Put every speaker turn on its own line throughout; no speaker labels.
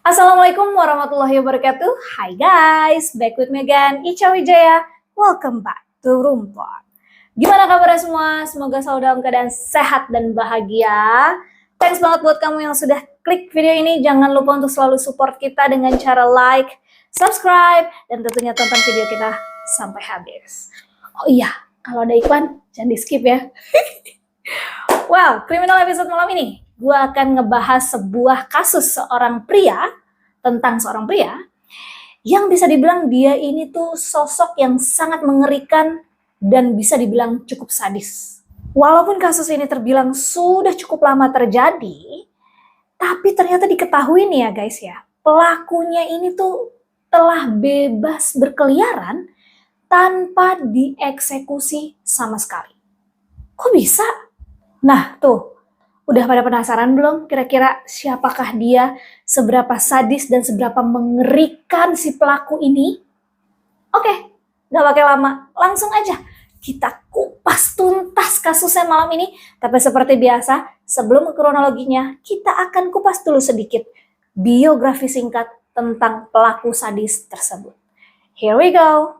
Assalamualaikum warahmatullahi wabarakatuh. Hai guys, back with me again, Ica Wijaya. Welcome back to Rumput. Gimana kabarnya semua? Semoga selalu dalam keadaan sehat dan bahagia. Thanks banget buat kamu yang sudah klik video ini. Jangan lupa untuk selalu support kita dengan cara like, subscribe, dan tentunya tonton video kita sampai habis. Oh iya, kalau ada iklan, jangan di skip ya. Well, kriminal episode malam ini, gue akan ngebahas sebuah kasus tentang seorang pria yang bisa dibilang dia ini tuh sosok yang sangat mengerikan dan bisa dibilang cukup sadis. Walaupun kasus ini terbilang sudah cukup lama terjadi, tapi ternyata diketahui nih ya guys ya, pelakunya ini tuh telah bebas berkeliaran tanpa dieksekusi sama sekali. Kok bisa? Nah tuh, udah pada penasaran belum kira-kira siapakah dia, seberapa sadis dan seberapa mengerikan si pelaku ini? Oke, gak pakai lama, langsung aja kita kupas tuntas kasusnya malam ini. Tapi seperti biasa, sebelum ke kronologinya, kita akan kupas dulu sedikit biografi singkat tentang pelaku sadis tersebut. Here we go!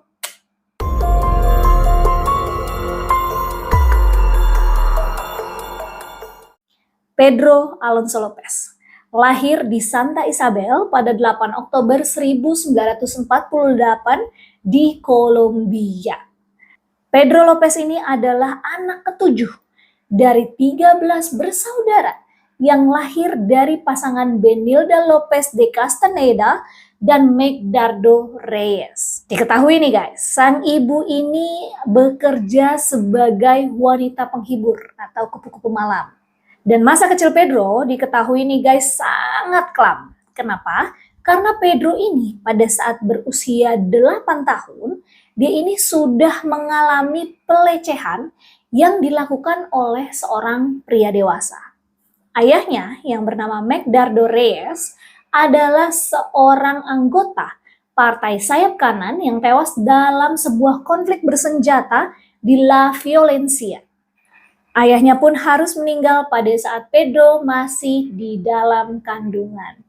Pedro Alonso Lopez lahir di Santa Isabel pada 8 Oktober 1948 di Kolombia. Pedro Lopez ini adalah anak ketujuh dari 13 bersaudara yang lahir dari pasangan Benilda Lopez de Castaneda dan Megdardo Reyes. Diketahui nih guys, sang ibu ini bekerja sebagai wanita penghibur atau kupu-kupu malam. Dan masa kecil Pedro diketahui nih guys sangat kelam. Kenapa? Karena Pedro ini pada saat berusia 8 tahun, dia ini sudah mengalami pelecehan yang dilakukan oleh seorang pria dewasa. Ayahnya yang bernama Megdardo Reyes adalah seorang anggota partai sayap kanan yang tewas dalam sebuah konflik bersenjata di La Violencia. Ayahnya pun harus meninggal pada saat Pedro masih di dalam kandungan.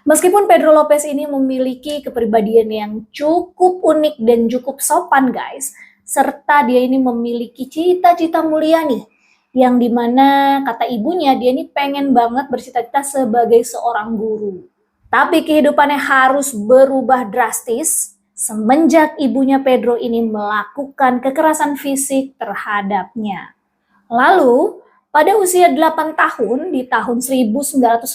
Meskipun Pedro Lopez ini memiliki kepribadian yang cukup unik dan cukup sopan guys, serta dia ini memiliki cita-cita mulia nih, yang dimana kata ibunya dia ini pengen banget bercita-cita sebagai seorang guru. Tapi kehidupannya harus berubah drastis semenjak ibunya Pedro ini melakukan kekerasan fisik terhadapnya. Lalu, pada usia 8 tahun, di tahun 1957,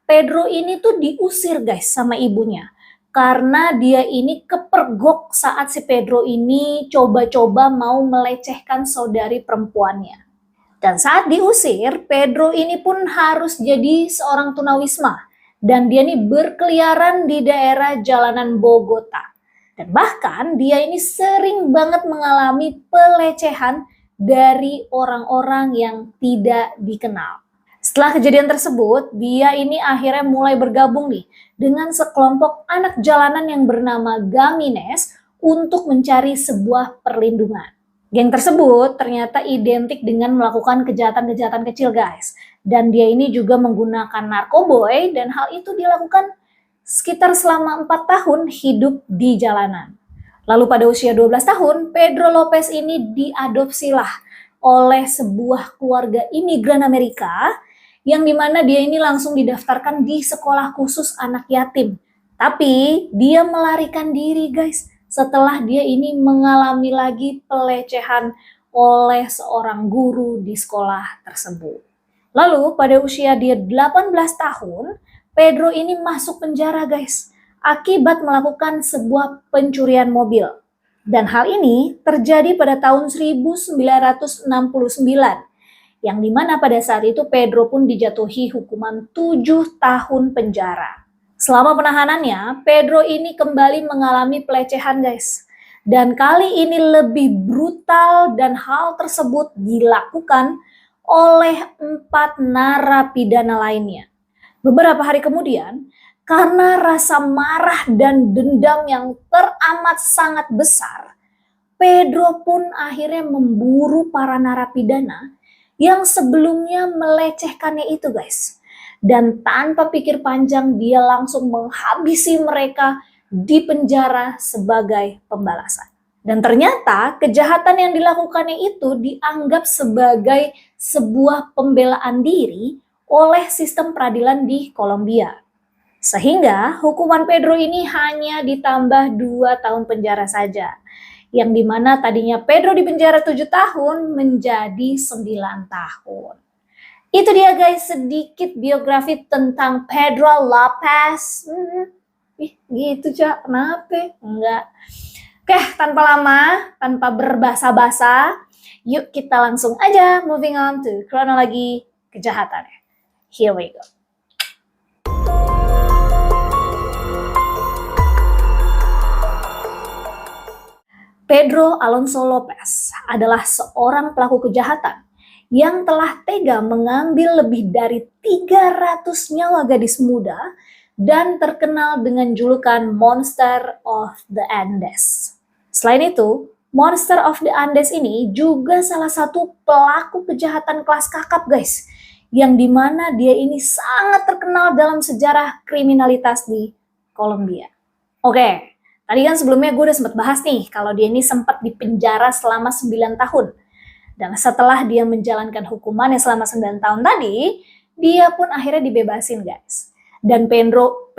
Pedro ini tuh diusir guys sama ibunya. Karena dia ini kepergok saat si Pedro ini coba-coba mau melecehkan saudari perempuannya. Dan saat diusir, Pedro ini pun harus jadi seorang tunawisma. Dan dia ini berkeliaran di daerah jalanan Bogota. Dan bahkan dia ini sering banget mengalami pelecehan dari orang-orang yang tidak dikenal. Setelah kejadian tersebut, dia ini akhirnya mulai bergabung nih dengan sekelompok anak jalanan yang bernama Gamines untuk mencari sebuah perlindungan. Geng tersebut ternyata identik dengan melakukan kejahatan-kejahatan kecil guys. Dan dia ini juga menggunakan narkoboy dan hal itu dilakukan sekitar selama 4 tahun hidup di jalanan. Lalu pada usia 12 tahun, Pedro Lopez ini diadopsilah oleh sebuah keluarga imigran Amerika yang dimana dia ini langsung didaftarkan di sekolah khusus anak yatim. Tapi dia melarikan diri guys setelah dia ini mengalami lagi pelecehan oleh seorang guru di sekolah tersebut. Lalu pada usia dia 18 tahun, Pedro ini masuk penjara guys akibat melakukan sebuah pencurian mobil. Dan hal ini terjadi pada tahun 1969, yang dimana pada saat itu Pedro pun dijatuhi hukuman 7 tahun penjara. Selama penahanannya, Pedro ini kembali mengalami pelecehan guys. Dan kali ini lebih brutal dan hal tersebut dilakukan oleh 4 narapidana lainnya. Beberapa hari kemudian, karena rasa marah dan dendam yang teramat sangat besar, Pedro pun akhirnya memburu para narapidana yang sebelumnya melecehkannya itu guys. Dan tanpa pikir panjang dia langsung menghabisi mereka di penjara sebagai pembalasan. Dan ternyata kejahatan yang dilakukannya itu dianggap sebagai sebuah pembelaan diri oleh sistem peradilan di Kolombia. Sehingga hukuman Pedro ini hanya ditambah 2 tahun penjara saja. Yang dimana tadinya Pedro di penjara 7 tahun menjadi 9 tahun. Itu dia guys, sedikit biografi tentang Pedro Lopez. Gitu Cak, kenapa? Enggak. Oke, tanpa lama, tanpa berbasa-basa, yuk kita langsung aja moving on to kronologi kejahatan. Here we go. Pedro Alonso Lopez adalah seorang pelaku kejahatan yang telah tega mengambil lebih dari 300 nyawa gadis muda dan terkenal dengan julukan Monster of the Andes. Selain itu, Monster of the Andes ini juga salah satu pelaku kejahatan kelas kakap guys, yang dimana dia ini sangat terkenal dalam sejarah kriminalitas di Kolombia. Oke. Tadi kan sebelumnya gue udah sempat bahas nih kalau dia ini sempat dipenjara selama 9 tahun. Dan setelah dia menjalankan hukumannya selama 9 tahun tadi, dia pun akhirnya dibebasin guys. Dan Pedro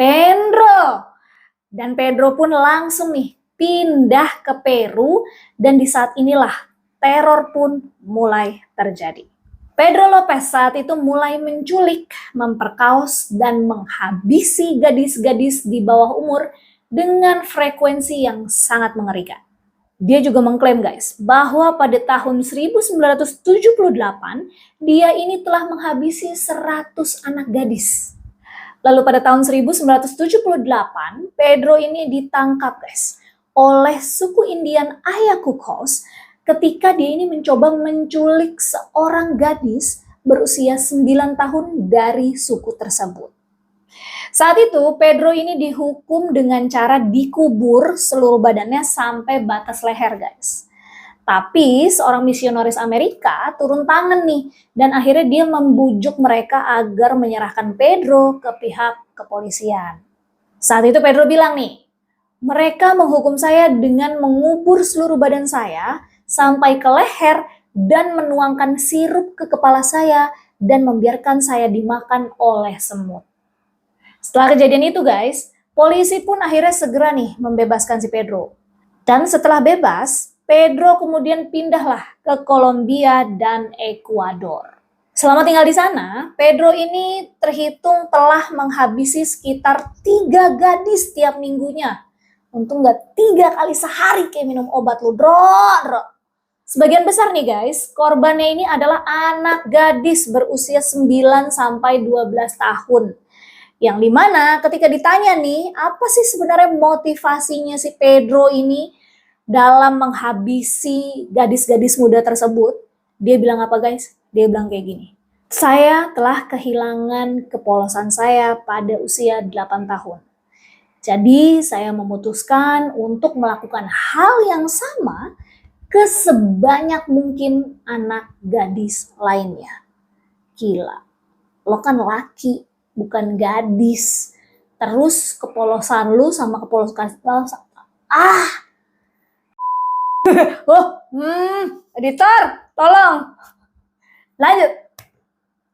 pun langsung nih pindah ke Peru dan di saat inilah teror pun mulai terjadi. Pedro Lopez saat itu mulai menculik, memperkaos, dan menghabisi gadis-gadis di bawah umur dengan frekuensi yang sangat mengerikan. Dia juga mengklaim guys, bahwa pada tahun 1978, dia ini telah menghabisi 100 anak gadis. Lalu pada tahun 1978, Pedro ini ditangkap guys, oleh suku Indian Ayakukos ketika dia ini mencoba menculik seorang gadis berusia 9 tahun dari suku tersebut. Saat itu Pedro ini dihukum dengan cara dikubur seluruh badannya sampai batas leher guys. Tapi seorang misionaris Amerika turun tangan nih dan akhirnya dia membujuk mereka agar menyerahkan Pedro ke pihak kepolisian. Saat itu Pedro bilang nih, mereka menghukum saya dengan mengubur seluruh badan saya sampai ke leher dan menuangkan sirup ke kepala saya dan membiarkan saya dimakan oleh semut. Setelah kejadian itu guys, polisi pun akhirnya segera nih membebaskan si Pedro. Dan setelah bebas, Pedro kemudian pindahlah ke Kolombia dan Ekuador. Selama tinggal di sana, Pedro ini terhitung telah menghabisi sekitar 3 gadis tiap minggunya. Untung nggak 3 kali sehari kayak minum obat lu, bro. Sebagian besar nih guys, korbannya ini adalah anak gadis berusia 9 sampai 12 tahun. Yang dimana ketika ditanya nih, apa sih sebenarnya motivasinya si Pedro ini dalam menghabisi gadis-gadis muda tersebut? Dia bilang apa guys? Dia bilang kayak gini, saya telah kehilangan kepolosan saya pada usia 8 tahun. Jadi saya memutuskan untuk melakukan hal yang sama ke sebanyak mungkin anak gadis lainnya. Gila, lo kan laki, bukan gadis. Terus kepolosan lu sama kepolosan editor, tolong. Lanjut.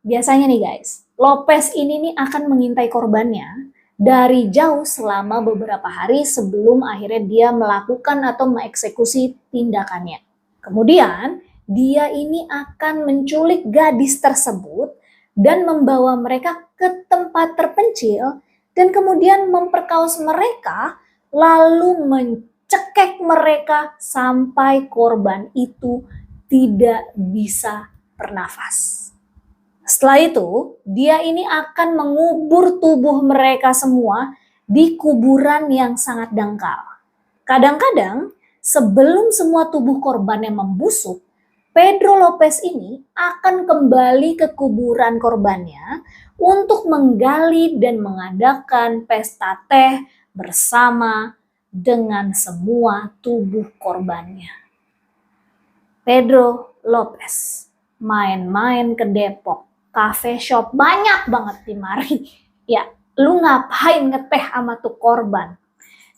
Biasanya nih guys, Lopez ini nih akan mengintai korbannya dari jauh selama beberapa hari sebelum akhirnya dia melakukan atau mengeksekusi tindakannya. Kemudian, dia ini akan menculik gadis tersebut dan membawa mereka ke tempat terpencil dan kemudian memperkaos mereka lalu mencekek mereka sampai korban itu tidak bisa bernafas. Setelah itu, dia ini akan mengubur tubuh mereka semua di kuburan yang sangat dangkal. Kadang-kadang, sebelum semua tubuh korbannya membusuk, Pedro Lopez ini akan kembali ke kuburan korbannya untuk menggali dan mengadakan pesta teh bersama dengan semua tubuh korbannya. Pedro Lopez main-main ke Depok cafe shop, banyak banget di mari. Ya, lu ngapain ngeteh sama tuh korban?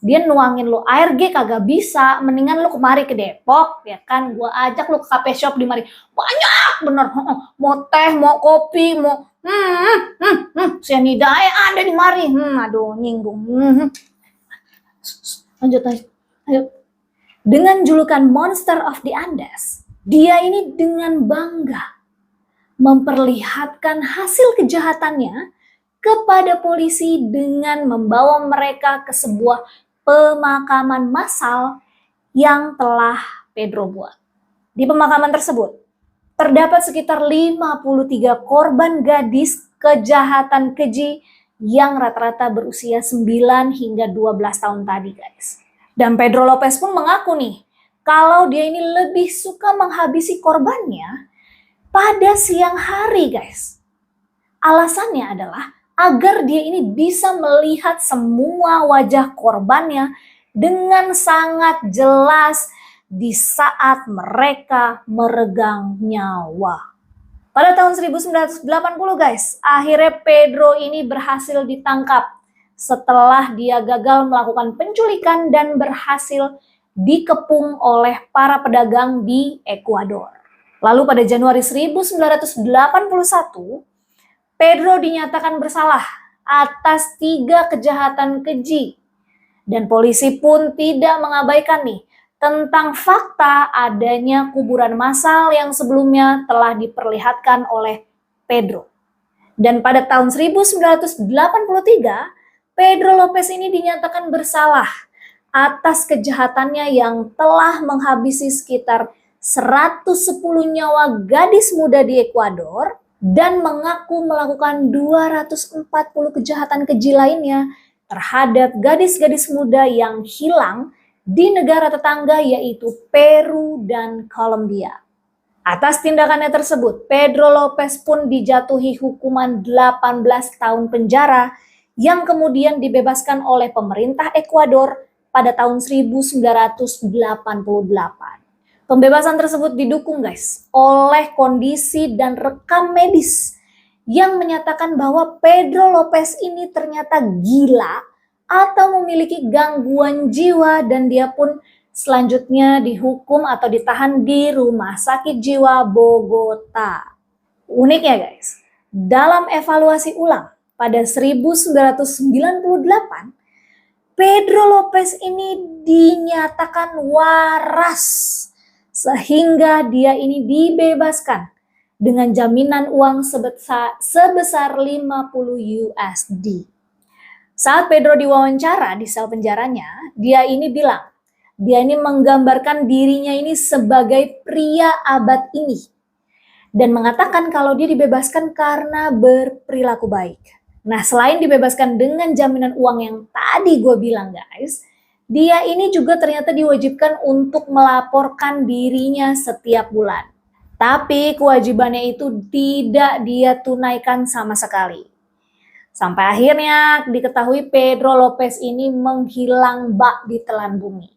Dia nuangin lu air G kagak bisa, mendingan lu kemari ke Depok, ya kan? Gua ajak lu ke cafe shop di mari. Banyak bener, mau teh, mau kopi, mau sianida ada di mari. Aduh, nyinggung. Lanjut. Dengan julukan Monster of the Andes, dia ini dengan bangga memperlihatkan hasil kejahatannya kepada polisi dengan membawa mereka ke sebuah pemakaman massal yang telah Pedro buat. Di pemakaman tersebut, terdapat sekitar 53 korban gadis kejahatan keji yang rata-rata berusia 9 hingga 12 tahun tadi, guys. Dan Pedro Lopez pun mengaku nih, kalau dia ini lebih suka menghabisi korbannya pada siang hari, guys. Alasannya adalah agar dia ini bisa melihat semua wajah korbannya dengan sangat jelas di saat mereka meregang nyawa. Pada tahun 1980, guys, akhirnya Pedro ini berhasil ditangkap setelah dia gagal melakukan penculikan dan berhasil dikepung oleh para pedagang di Ekuador. Lalu pada Januari 1981, Pedro dinyatakan bersalah atas 3 kejahatan keji. Dan polisi pun tidak mengabaikan nih tentang fakta adanya kuburan massal yang sebelumnya telah diperlihatkan oleh Pedro. Dan pada tahun 1983, Pedro Lopez ini dinyatakan bersalah atas kejahatannya yang telah menghabisi sekitar 110 nyawa gadis muda di Ekuador dan mengaku melakukan 240 kejahatan keji lainnya terhadap gadis-gadis muda yang hilang di negara tetangga yaitu Peru dan Kolombia. Atas tindakannya tersebut, Pedro Lopez pun dijatuhi hukuman 18 tahun penjara yang kemudian dibebaskan oleh pemerintah Ekuador pada tahun 1988. Pembebasan tersebut didukung, guys, oleh kondisi dan rekam medis yang menyatakan bahwa Pedro Lopez ini ternyata gila atau memiliki gangguan jiwa dan dia pun selanjutnya dihukum atau ditahan di Rumah Sakit Jiwa Bogota. Uniknya, guys, dalam evaluasi ulang pada 1998, Pedro Lopez ini dinyatakan waras sehingga dia ini dibebaskan dengan jaminan uang sebesar 50 USD. Saat Pedro diwawancara di sel penjaranya, dia ini bilang, dia ini menggambarkan dirinya ini sebagai pria abad ini dan mengatakan kalau dia dibebaskan karena berperilaku baik. Nah, selain dibebaskan dengan jaminan uang yang tadi gue bilang, guys, dia ini juga ternyata diwajibkan untuk melaporkan dirinya setiap bulan. Tapi kewajibannya itu tidak dia tunaikan sama sekali. Sampai akhirnya diketahui Pedro Lopez ini menghilang bak di telan bumi.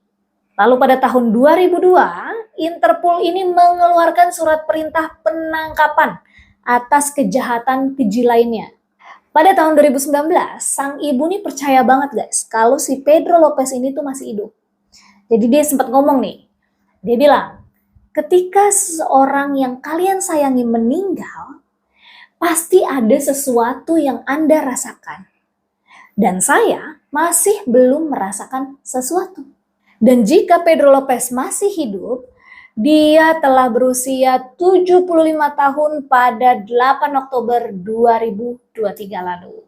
Lalu pada tahun 2002, Interpol ini mengeluarkan surat perintah penangkapan atas kejahatan keji lainnya. Pada tahun 2019, sang ibu nih percaya banget, guys, kalau si Pedro Lopez ini tuh masih hidup. Jadi dia sempat ngomong nih, dia bilang, ketika seseorang yang kalian sayangi meninggal, pasti ada sesuatu yang Anda rasakan. Dan saya masih belum merasakan sesuatu. Dan jika Pedro Lopez masih hidup, dia telah berusia 75 tahun pada 8 Oktober 2023 lalu.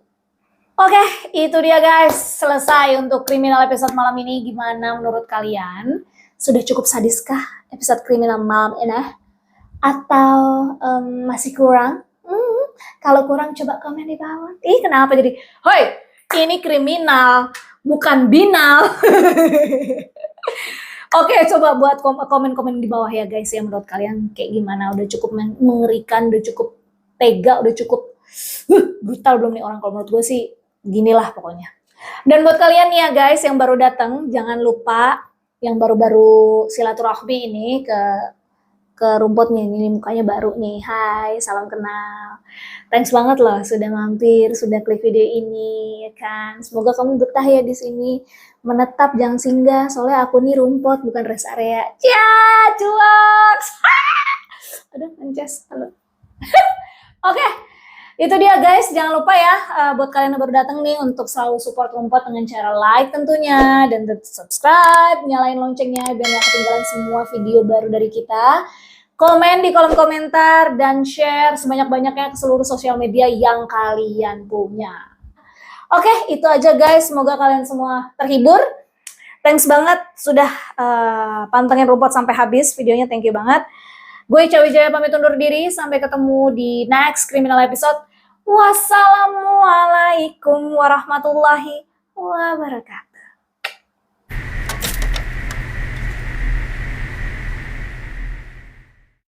Oke, itu dia, guys. Selesai untuk kriminal episode malam ini. Gimana menurut kalian? Sudah cukup sadiskah episode kriminal malam ini? Atau masih kurang? Kalau kurang coba komen di bawah. Kenapa jadi, hoi, ini kriminal, bukan binal. Oke, coba buat komen-komen di bawah ya, guys, ya, menurut kalian kayak gimana? Udah cukup mengerikan, udah cukup tega, udah cukup brutal belum nih orang? Kalau menurut gue sih ginilah pokoknya. Dan buat kalian nih ya, guys, yang baru datang, jangan lupa yang baru-baru silaturahmi ini ke ke rumputnya. Ini mukanya baru nih. Hai, salam kenal. Thanks banget loh sudah mampir, sudah klik video ini, ya kan. Semoga kamu betah ya di sini. Menetap, jangan singgah. Soalnya aku nih rumput, bukan rest area. Ya, cuaks. Aduh, anjas. Halo. Oke, itu dia guys. Jangan lupa ya, buat kalian yang baru datang nih, untuk selalu support rumput dengan cara like tentunya, dan subscribe, nyalain loncengnya biar gak ketinggalan semua video baru dari kita. Komen di kolom komentar dan share sebanyak-banyaknya ke seluruh sosial media yang kalian punya. Oke, itu aja guys. Semoga kalian semua terhibur. Thanks banget sudah pantengin rumput sampai habis videonya. Thank you banget. Gue Ica Wijaya pamit undur diri. Sampai ketemu di next criminal episode. Wassalamualaikum warahmatullahi wabarakatuh.